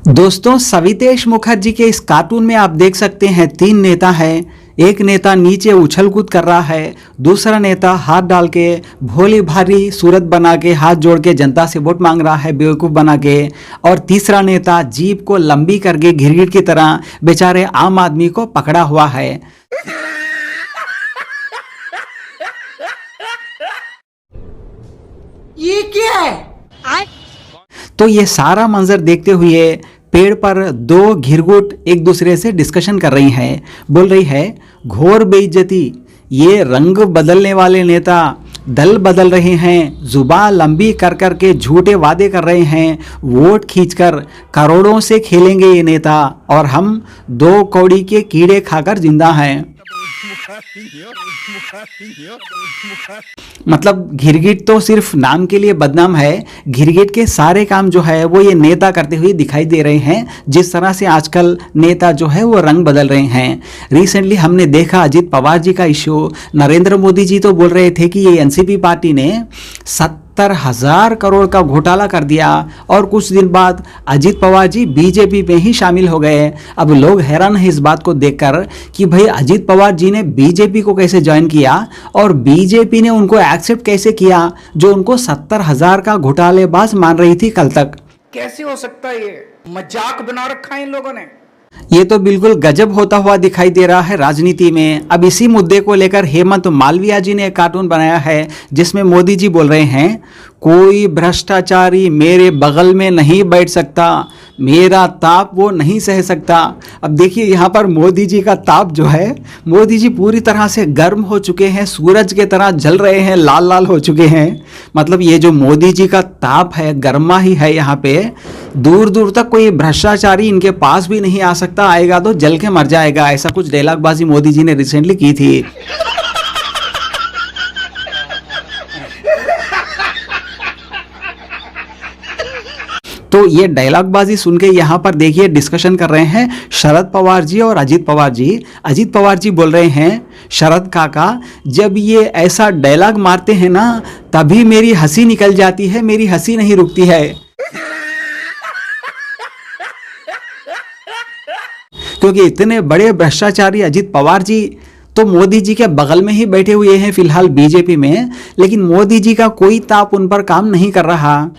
दोस्तों, सवितेश मुखर्जी के इस कार्टून में आप देख सकते हैं 3 नेता हैं। एक नेता नीचे उछल कूद कर रहा है, दूसरा नेता हाथ डाल के भोली भारी सूरत बना के हाथ जोड़ के जनता से वोट मांग रहा है बेवकूफ़ बना के, और तीसरा नेता जीप को लंबी करके गिरगिट की तरह बेचारे आम आदमी को पकड़ा हुआ है। ये क्या है? तो ये सारा मंजर देखते हुए पेड़ पर 2 घिरगुट एक दूसरे से डिस्कशन कर रही हैं। बोल रही है, घोर बेइज्जती, ये रंग बदलने वाले नेता दल बदल रहे हैं, जुबान लंबी कर कर के झूठे वादे कर रहे हैं, वोट खींचकर करोड़ों से खेलेंगे ये नेता, और हम 2 कौड़ी के कीड़े खाकर जिंदा हैं। मतलब घिरगिट तो सिर्फ नाम के लिए बदनाम है, घिरगिट के सारे काम जो है वो ये नेता करते हुए दिखाई दे रहे हैं। जिस तरह से आजकल नेता जो है वो रंग बदल रहे हैं। रिसेंटली हमने देखा अजित पवार जी का इश्यू, नरेंद्र मोदी जी तो बोल रहे थे कि ये एनसीपी पार्टी ने 70,000 करोड़ का घोटाला कर दिया, और कुछ दिन बाद अजित पवार जी बीजेपी में ही शामिल हो गए। अब लोग हैरान हैं इस बात को देखकर कि भाई अजित पवार जी ने बीजेपी को कैसे ज्वाइन किया और बीजेपी ने उनको एक्सेप्ट कैसे किया, जो उनको 70,000 का घोटालेबाज मान रही थी कल तक। कैसे हो सकता है? ये मजाक बना रखा है इन लोगों ने। ये तो बिल्कुल गजब होता हुआ दिखाई दे रहा है राजनीति में। अब इसी मुद्दे को लेकर हेमंत मालवीया जी ने एक कार्टून बनाया है जिसमें मोदी जी बोल रहे हैं, कोई भ्रष्टाचारी मेरे बगल में नहीं बैठ सकता, मेरा ताप वो नहीं सह सकता। अब देखिए यहाँ पर मोदी जी का ताप जो है, मोदी जी पूरी तरह से गर्म हो चुके हैं, सूरज के तरह जल रहे हैं, लाल लाल हो चुके हैं। मतलब ये जो मोदी जी का ताप है, गर्मा ही है यहाँ पे। दूर दूर तक कोई भ्रष्टाचारी इनके पास भी नहीं आ सकता, आएगा तो जल के मर जाएगा। ऐसा कुछ डायलॉगबाजी मोदी जी ने रिसेंटली की थी। तो ये डायलॉगबाजी सुन के यहाँ पर देखिए डिस्कशन कर रहे हैं शरद पवार जी और अजित पवार जी। अजित पवार जी बोल रहे हैं, शरद काका जब ये ऐसा डायलॉग मारते हैं ना तभी मेरी हंसी निकल जाती है, मेरी हंसी नहीं रुकती है। क्योंकि इतने बड़े भ्रष्टाचारी अजित पवार जी तो मोदी जी के बगल में ही बैठे हुए हैं फिलहाल बीजेपी में, लेकिन मोदी जी का कोई ताप उन पर काम नहीं कर रहा।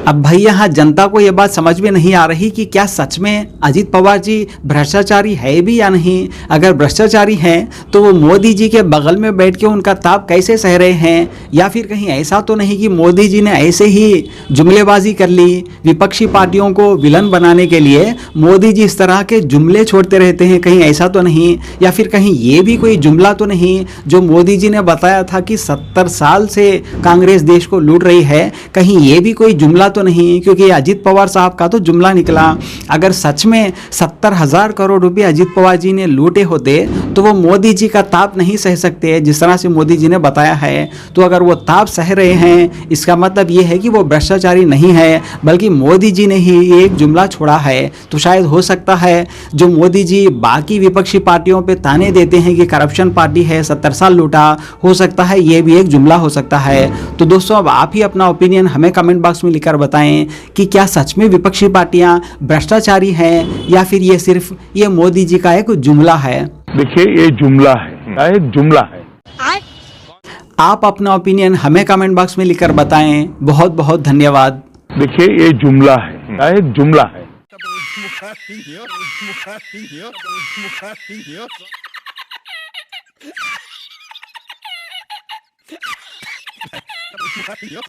अब भाई यहाँ जनता को यह बात समझ में नहीं आ रही कि क्या सच में अजित पवार जी भ्रष्टाचारी है भी या नहीं। अगर भ्रष्टाचारी हैं तो वो मोदी जी के बगल में बैठ के उनका ताप कैसे सह रहे हैं, या फिर कहीं ऐसा तो नहीं कि मोदी जी ने ऐसे ही जुमलेबाजी कर ली, विपक्षी पार्टियों को विलन बनाने के लिए मोदी जी इस तरह के जुमले छोड़ते रहते हैं, कहीं ऐसा तो नहीं। या फिर कहीं ये भी कोई जुमला तो नहीं जो मोदी जी ने बताया था कि 70 साल से कांग्रेस देश को लूट रही है, कहीं ये भी कोई जुमला तो नहीं, क्योंकि अजित पवार साहब का तो जुमला निकला। अगर सच में 70,000 करोड़ रुपए अजित पवार जी ने लूटे होते तो वो मोदी जी का ताप नहीं सह सकते जिस तरह से मोदी जी ने बताया है। तो अगर वो ताप सह रहे हैं इसका मतलब ये है कि वो भ्रष्टाचारी नहीं है, बल्कि मोदी जी ने ही एक जुमला छोड़ा है। तो शायद हो सकता है जो मोदी जी बाकी विपक्षी पार्टियों पे ताने देते हैं कि करप्शन पार्टी है, 70 साल लूटा, हो सकता है ये भी एक जुमला हो सकता है। तो दोस्तों अब आप ही अपना ओपिनियन हमें कमेंट बॉक्स में लिखकर बताएं कि क्या सच में विपक्षी पार्टियां भ्रष्टाचारी हैं या फिर ये सिर्फ ये मोदी जी का एक जुमला है। देखिए ये जुमला है, एक जुमला है। आप अपना ओपिनियन हमें कमेंट बॉक्स में लिखकर बताएं। बहुत बहुत धन्यवाद। देखिए ये जुमला है, एक जुमला है।